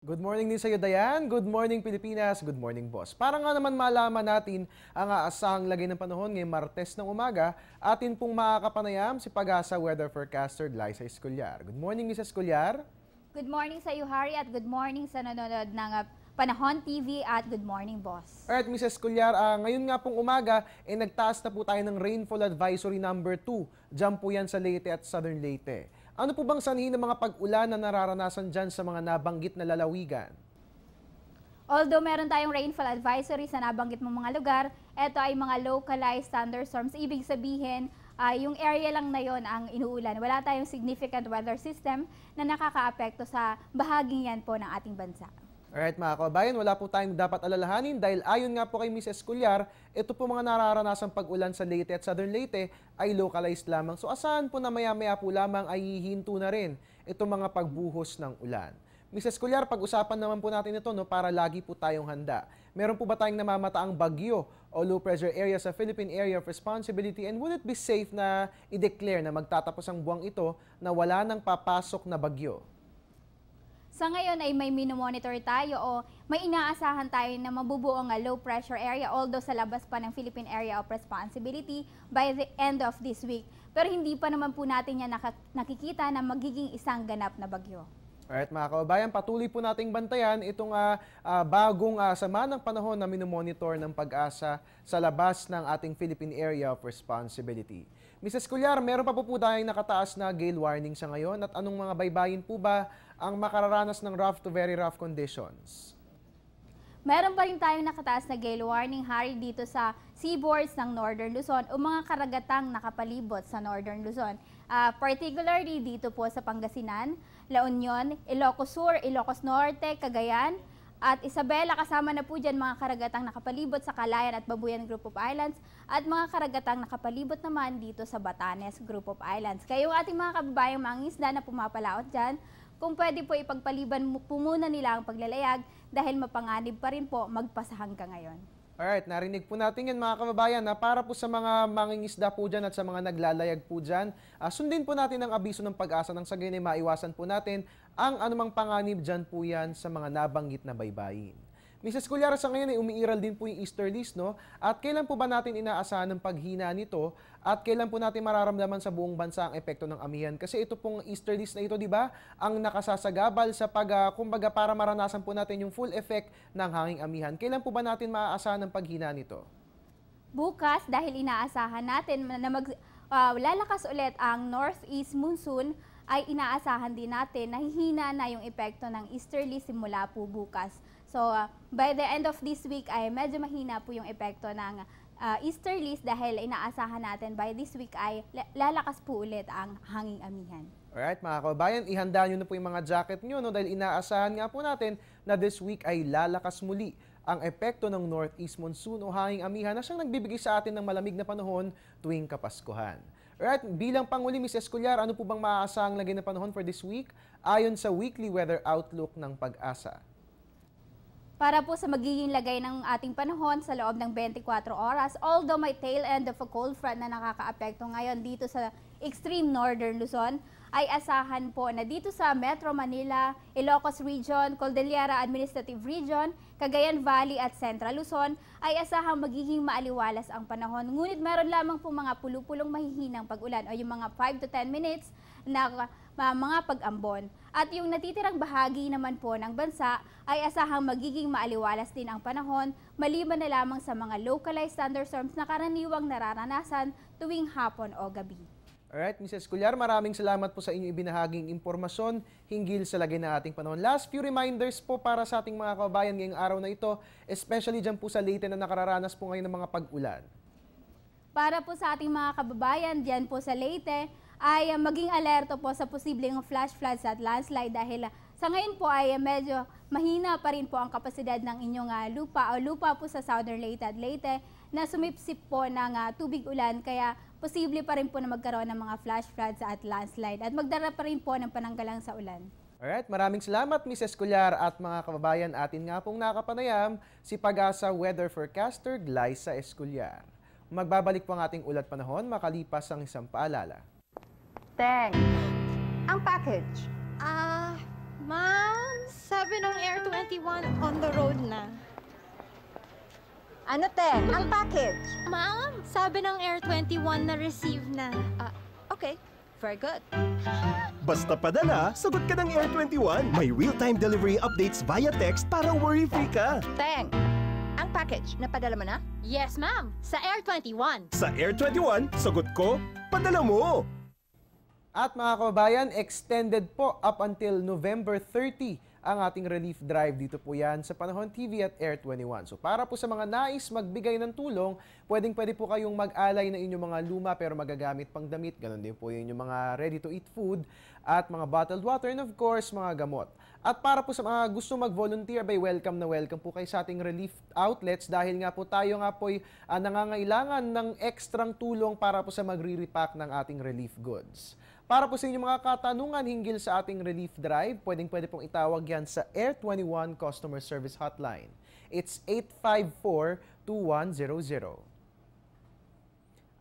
Good morning din sa iyo, Dayan. Good morning, Pilipinas. Good morning, boss. Para nga naman malaman natin ang aasahang lagay ng panahon ngayong Martes ng umaga, atin pong makakapanayam si Pag-asa Weather Forecaster Glyza Escolar. Good morning, Mrs. Escolar. Good morning sa iyo, Harry, at good morning sa nanonood ng Panahon TV at good morning, boss. Alright, Mrs. Escolar, ngayon nga pong umaga, nagtaas na po tayo ng Rainfall Advisory number 2. Diyan po yan sa Leyte at Southern Leyte. Ano po bang sanhi ng mga pag-ulan na nararanasan dyan sa mga nabanggit na lalawigan? Although meron tayong rainfall advisory sa nabanggit mong mga lugar, ito ay mga localized thunderstorms. Ibig sabihin, yung area lang na yon ang inuulan. Wala tayong significant weather system na nakakaapekto sa bahaging yan po ng ating bansa. Alright mga kababayan, wala po tayong dapat alalahanin dahil ayon nga po kay Ms. Escolar, ito po mga nararanasang pag-ulan sa Leyte at Southern Leyte ay localized lamang. So asahan po na maya-maya po lamang ay hihinto na rin itong mga pagbuhos ng ulan. Ms. Escolar, pag-usapan naman po natin ito para lagi po tayong handa. Meron po ba tayong namamataang bagyo o low pressure area sa Philippine Area of Responsibility, and would it be safe na i-declare na magtatapos ang buwang ito na wala nang papasok na bagyo? Sa ngayon ay may minomonitor tayo o may inaasahan tayo na mabubuong low pressure area, although sa labas pa ng Philippine Area of Responsibility by the end of this week. Pero hindi pa naman po natin yan nakikita na magiging isang ganap na bagyo. Alright mga kababayan, patuloy po nating bantayan itong bagong sama ng panahon na minomonitor ng Pag-asa sa labas ng ating Philippine Area of Responsibility. Mrs. Escolar, meron pa po tayong nakataas na gale warning sa ngayon, at anong mga baybayin po ba ang makararanas ng rough to very rough conditions? Meron pa rin tayong nakataas na gale warning, Harry, dito sa seaboards ng Northern Luzon o mga karagatang nakapalibot sa Northern Luzon. Particularly dito po sa Pangasinan, La Union, Ilocos Sur, Ilocos Norte, Cagayan, at Isabela. Kasama na po dyan mga karagatang nakapalibot sa Calayan at Babuyan Group of Islands, at mga karagatang nakapalibot naman dito sa Batanes Group of Islands. Kaya yung ating mga kababayang mangingisda na pumapalaot dyan, kung pwede po ipagpaliban po muna nila ang paglalayag dahil mapanganib pa rin po magpasa hanggang ngayon. Alright, narinig po natin yan mga kababayan, na para po sa mga mangingisda po dyan at sa mga naglalayag po dyan, sundin po natin ang abiso ng Pag-asa nang sa ganyan maiwasan po natin ang anumang panganib dyan po yan sa mga nabanggit na baybayin. Mrs. Escolar, sa ngayon ay umiiral din po yung easterlies, no? At kailan po ba natin inaasahan ng paghina nito? At kailan po natin mararamdaman sa buong bansa ang epekto ng amihan? Kasi ito pong easterlies na ito, di ba, ang nakasasagabal sa kumbaga para maranasan po natin yung full effect ng hanging amihan. Kailan po ba natin maaasahan ng paghina nito? Bukas, dahil inaasahan natin na lalakas ulit ang northeast monsoon, ay inaasahan din natin na hihina na yung epekto ng easterly simula po bukas. So, by the end of this week ay medyo mahina po yung epekto ng easterlies dahil inaasahan natin by this week ay lalakas po ulit ang hanging amihan. Alright mga kababayan, ihanda nyo na po yung mga jacket nyo, no? Dahil inaasahan nga po natin na this week ay lalakas muli ang epekto ng northeast monsoon o hanging amihan na siyang nagbibigay sa atin ng malamig na panahon tuwing Kapaskuhan. Alright, bilang panguli, Ms. Escolar, ano po bang maaasahang lagay na panahon for this week ayon sa weekly weather outlook ng Pag-asa? Para po sa magiging lagay ng ating panahon sa loob ng 24 oras, although may tail end of a cold front na nakakaapekto ngayon dito sa extreme northern Luzon, ay asahan po na dito sa Metro Manila, Ilocos Region, Cordillera Administrative Region, Cagayan Valley at Central Luzon ay asahang magiging maaliwalas ang panahon. Ngunit meron lamang po mga pulupulong mahihinang pag-ulan o yung mga 5 to 10 minutes na mga pag-ambon. At yung natitirang bahagi naman po ng bansa ay asahang magiging maaliwalas din ang panahon, maliban na lamang sa mga localized thunderstorms na karaniwang nararanasan tuwing hapon o gabi. Alright, Mrs. Escolar, maraming salamat po sa inyong ibinahaging impormasyon hinggil sa lagay ng ating panahon. Last few reminders po para sa ating mga kababayan ngayong araw na ito, especially dyan po sa Leyte na nakararanas po ngayon ng mga pag-ulan. Para po sa ating mga kababayan dyan po sa Leyte, ay maging alerto po sa posibleng flash floods at landslide dahil sa ngayon po ay medyo mahina pa rin po ang kapasidad ng inyong lupa po sa Southern Leyte at Leyte na sumipsip po ng tubig ulan, kaya posible pa rin po na magkaroon ng mga flash floods at landslide at magdara pa rin po ng pananggalang sa ulan. Alright, maraming salamat Ms. Escolar at mga kababayan, atin nga pong nakapanayam si Pag-asa Weather Forecaster Glyza Escolar. Magbabalik po ang ating ulat panahon makalipas ang isang paalala. Teng, ang package. Ma'am, Sabi ng Air 21, on the road na. Ano te? Ang package? Ma'am, sabi ng Air 21 na receive na. Okay, very good. Basta padala, sagot ka ng Air 21. May real-time delivery updates via text para worry-free ka. Teng, ang package, napadala mo na? Yes, ma'am. Sa Air 21. Sa Air 21, sagot ko, padala mo. At mga kababayan, extended po up until November 30 ang ating relief drive. Dito po yan sa Panahon TV at Air 21. So para po sa mga nais magbigay ng tulong, pwede po kayong mag-alay ng inyong mga luma pero magagamit pang damit. Ganon din po yung mga ready-to-eat food at mga bottled water and of course mga gamot. At para po sa mga gusto mag-volunteer, welcome na welcome po kayo sa ating relief outlets dahil nga po tayo nga po nangangailangan ng ekstrang tulong para po sa magre-repack ng ating relief goods. Para po sa inyong mga katanungan hinggil sa ating relief drive, pwede pong itawag yan sa Air 21 Customer Service Hotline. It's 854-2100.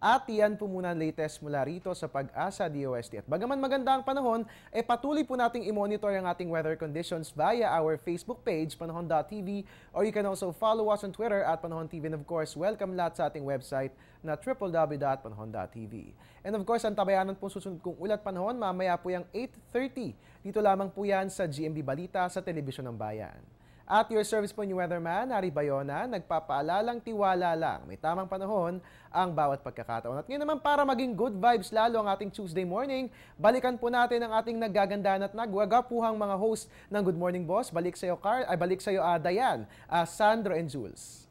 At yan po muna ang latest mula rito sa Pag-asa DOST. At bagaman maganda ang panahon, patuloy po nating i-monitor ang ating weather conditions via our Facebook page, panahon.tv, or you can also follow us on Twitter at Panahon TV. And of course, welcome lahat sa ating website na www.panahon.tv. And of course, ang tabayanan po susunod kong ulat panahon, mamaya po yung 8:30. Dito lamang po yan sa GMB Balita sa Telebisyon ng Bayan. At your service po ni Weatherman, Harry Bayona, nagpapaalalang tiwala lang. May tamang panahon ang bawat pagkakataon. At ngayon naman para maging good vibes lalo ang ating Tuesday morning, balikan po natin ang ating naggagandaan at nagwagapuhang mga host ng Good Morning Boss. Balik sa iyo, Diane, Sandro and Jules.